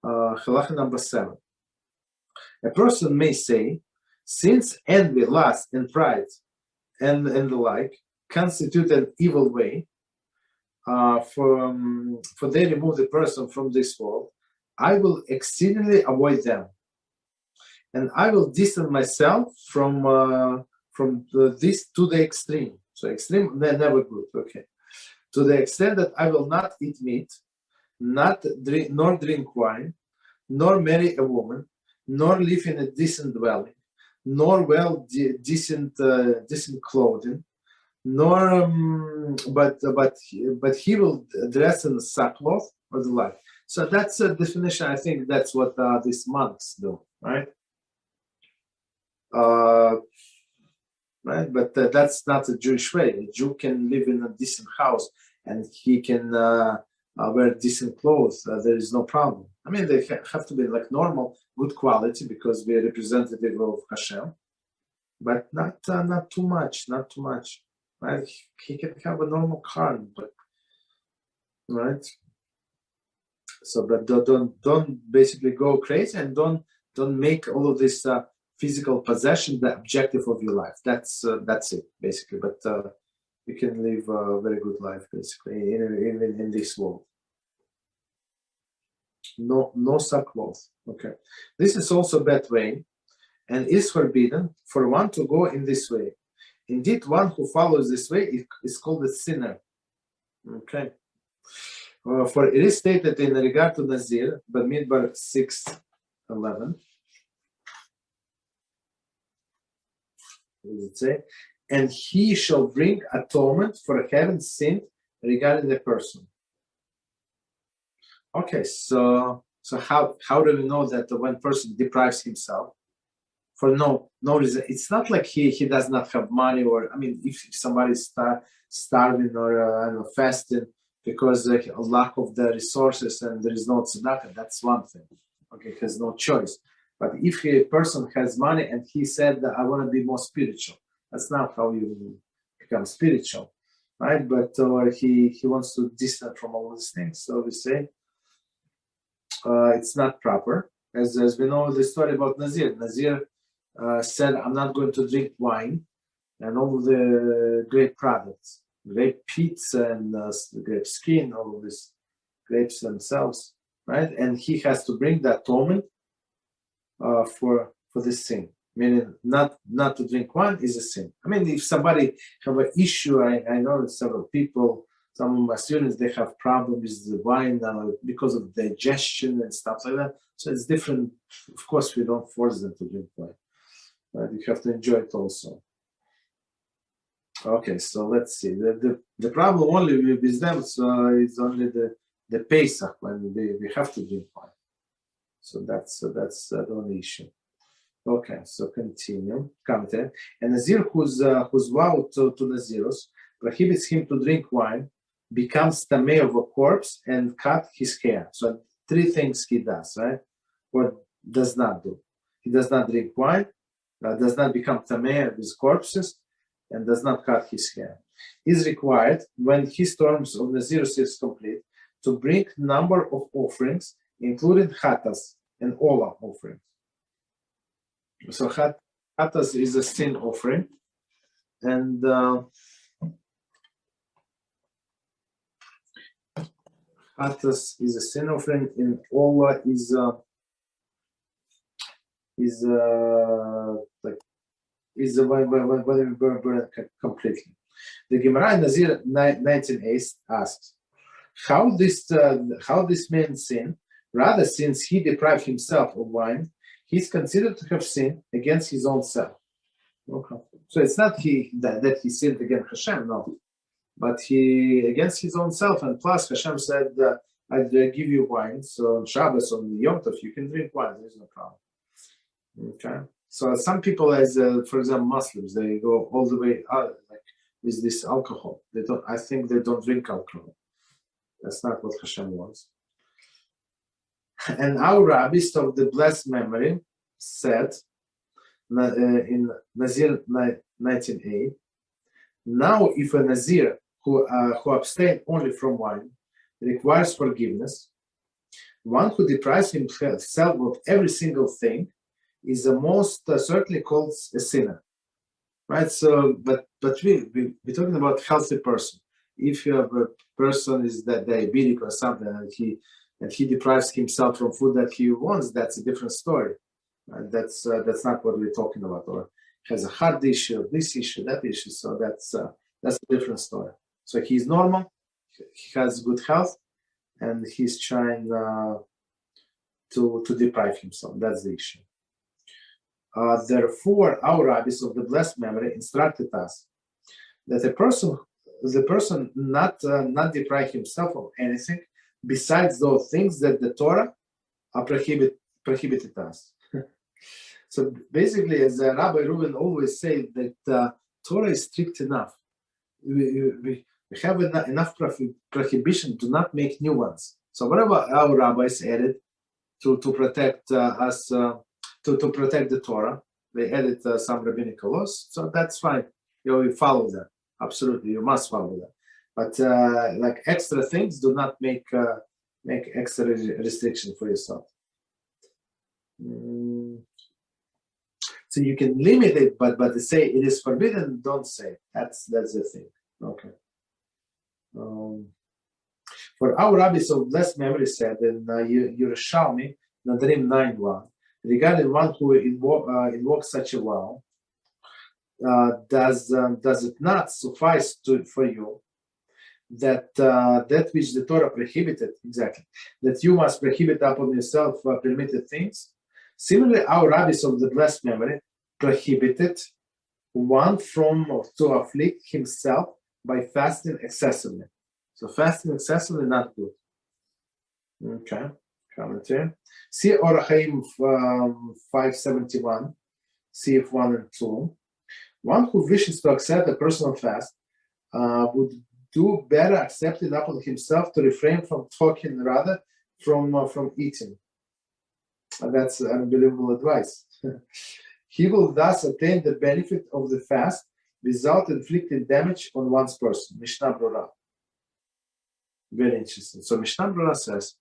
Halacha number 7. A person may say, since envy, lust, and pride, and the like, constitute an evil way, for they remove the person from this world, I will exceedingly avoid them, and I will distance myself from this to the extreme. So extreme, never good. Okay, to the extent that I will not eat meat, not drink, nor drink wine, nor marry a woman, nor live in a decent dwelling, nor wear decent clothing, nor but he will dress in sackcloth or the like. So that's a definition. I think that's what these monks do, right? Right, but that's not a Jewish way. A Jew can live in a decent house and he can wear decent clothes. There is no problem. I mean, they have to be like normal, good quality because we are representative of HaShem, but not too much, not too much. Right? He can have a normal car, but right. So, but don't basically go crazy, and don't make all of this physical possession the objective of your life. That's it basically. But you can live a very good life basically in this world. No sackcloth. Okay, this is also a bad way, and is forbidden for one to go in this way. Indeed, one who follows this way is called a sinner. Okay. For it is stated in regard to Nazir, Bamidbar 6:11. What does it say? And he shall bring atonement for having sinned regarding the person. Okay, so how do we know that when person deprives himself for no reason? It's not like he does not have money, or I mean, if somebody is starving or I don't know, fasting because of lack of the resources and there is no tzedakah, that's one thing. Okay, he has no choice. But if a person has money and he said that I want to be more spiritual, that's not how you become spiritual, right? But or he wants to distance from all these things. So we say it's not proper. As we know the story about Nazir. Nazir said, I'm not going to drink wine and all the grape products, grape pizza and grape skin, all of these grapes themselves, right? And he has to bring the atonement for this sin, meaning not to drink wine is a sin. I mean, if somebody have an issue, I know several people, some of my students, they have problems with the wine because of digestion and stuff like that. So it's different. Of course, we don't force them to drink wine, but you have to enjoy it also. Okay, so let's see. The problem only with them is only the Pesach, when we have to drink wine. So that's the only issue. Okay, so continue. Commentary. A Nazir who's vowed to Nazirus prohibits him to drink wine, becomes tameh of a corpse, and cut his hair. So 3 things he does, right? Or does not do. He does not drink wine, does not become tameh with corpses, and does not cut his hair. Is required when his terms of Nazirus is complete to bring number of offerings, including chatas and olah offerings. So chatas is a sin offering, and chatas is a sin offering, and olah is when we burn completely. The Gemara in Nazir 19:8 asks, how this man sin? Rather, since he deprived himself of wine, he is considered to have sinned against his own self. Okay. So it's not that he sinned against Hashem, no, but he against his own self. And plus, Hashem said, "I give you wine, so on Shabbos, on Yom Tov, you can drink wine. There's no problem." Okay. So some people, as for example, Muslims, they go all the way out like with this alcohol. They don't. I think they don't drink alcohol. That's not what Hashem wants. And our rabbis of the blessed memory said in Nazir 19:8, now if a Nazir who abstained only from wine requires forgiveness, One who deprives himself of every single thing is the most certainly called a sinner, right? So, but we're talking about healthy person. If you have a person is that diabetic or something, and he deprives himself from food that he wants, that's a different story. Right? That's not what we're talking about. Or has a heart issue, this issue, that issue. So that's a different story. So he's normal, he has good health, and he's trying to deprive himself. That's the issue. Therefore, our rabbis of the blessed memory instructed us that the person not deprive himself of anything besides those things that the Torah prohibited us. So basically, as Rabbi Reuben always said, that Torah is strict enough. We have enough prohibition to not make new ones. So whatever our rabbis added to protect us, to protect the Torah, they added some rabbinical laws. So that's fine. We follow that. Absolutely, you must follow that. But like extra things, do not make extra restriction for yourself. So you can limit it, but to say it is forbidden, don't say. That's the thing. Okay. For our rabbis of blessed memory said in Yerushalmi, Nadrim 9:1, regarding one who invokes such a vow, does it not suffice for you that that which the Torah prohibited, exactly, that you must prohibit upon yourself permitted things? Similarly, our rabbis of the blessed memory prohibited one to afflict himself by fasting excessively. So fasting excessively, not good. Okay, commentary. See Orachim 571, CF 1 and 2. One who wishes to accept a personal fast would do better accepting upon himself to refrain from talking rather from eating. That's unbelievable advice. He will thus attain the benefit of the fast without inflicting damage on one's person. Mishnah Brura. Very interesting. So Mishnah Brura says,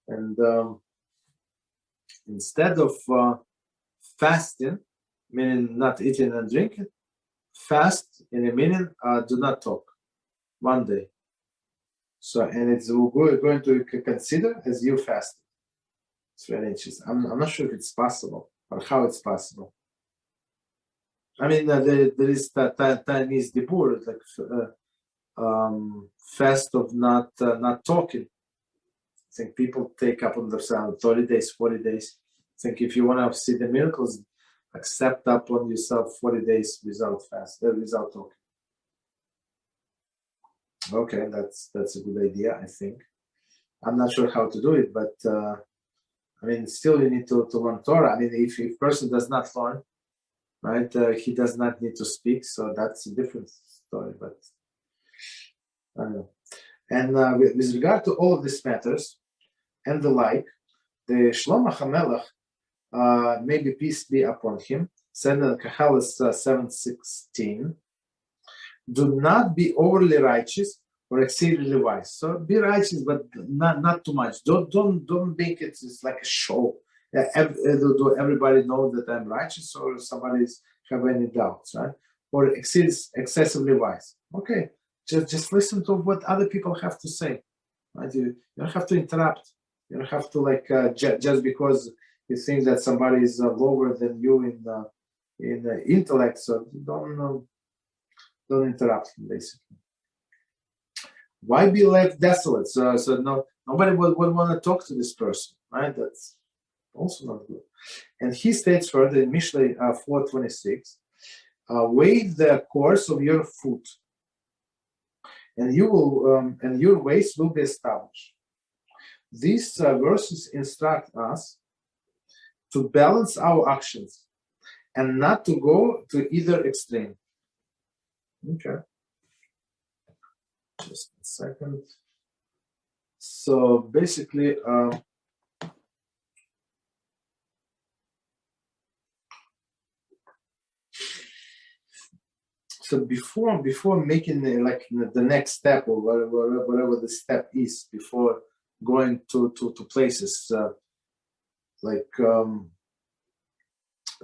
and instead of fasting, meaning not eating and drinking, fast in a meaning do not talk. One day. So, and it's going to consider as you fasted. It's very interesting. I'm not sure if it's possible or how it's possible. I mean, there is that Chinese dibur, like fast of not talking. I think people take up on themselves 30 days, 40 days. I think if you want to see the miracles, accept upon yourself 40 days without talking. Okay, that's a good idea, I think. I'm not sure how to do it, but I mean, still you need to learn Torah. I mean, if a person does not learn, right, he does not need to speak, so that's a different story, but I don't know. And with regard to all of these matters and the like, the Shlomo HaMelech, maybe peace be upon him, said in Kahalas 7:16, do not be overly righteous or exceedingly wise. So be righteous, but not too much. Don't make it just like a show. Do everybody know that I'm righteous, or somebody's have any doubts, right? Or excessively wise. Okay, just listen to what other people have to say. Right? You don't have to interrupt. You don't have to just because you think that somebody is lower than you in intellect. So don't interrupt him, basically. Why be left desolate? So nobody would want to talk to this person, right? That's also not good. And he states further in Mishlei 4:26, weigh the course of your foot, and you will and your ways will be established. These verses instruct us to balance our actions and not to go to either extreme. Okay. Just a second. So basically, so before making the next step or whatever the step is, before going to places a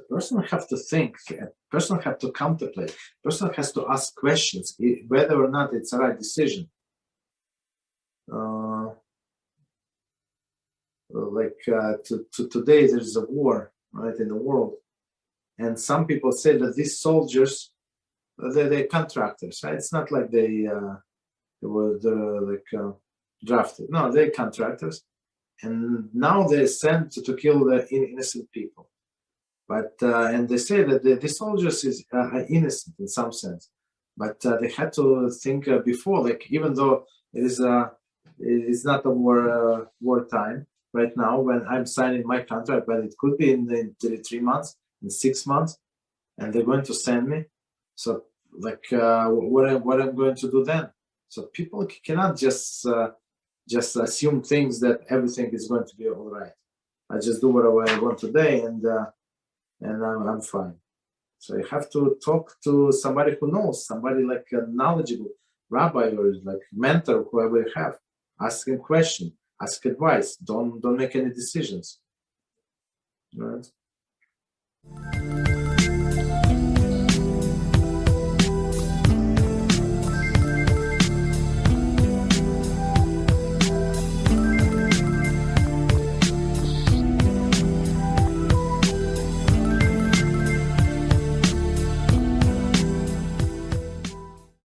person have to think, a person have to contemplate, a person has to ask questions whether or not it's a right decision. Today there's a war, right, in the world, and some people say that these soldiers, they're contractors, right? It's not like they were drafted. No, they're contractors, and now they're sent to kill the innocent people. But and they say that the soldiers are innocent in some sense, but they had to think before, like even though it's not a war time right now when I'm signing my contract, but it could be in 3 months, in 6 months, and they're going to send me. So what I'm going to do then? So people cannot just assume things that everything is going to be all right. I just do what I want today, and I'm fine. So you have to talk to somebody who knows, somebody like a knowledgeable rabbi or like mentor, whoever you have. Ask him questions, ask advice. Don't make any decisions. Right?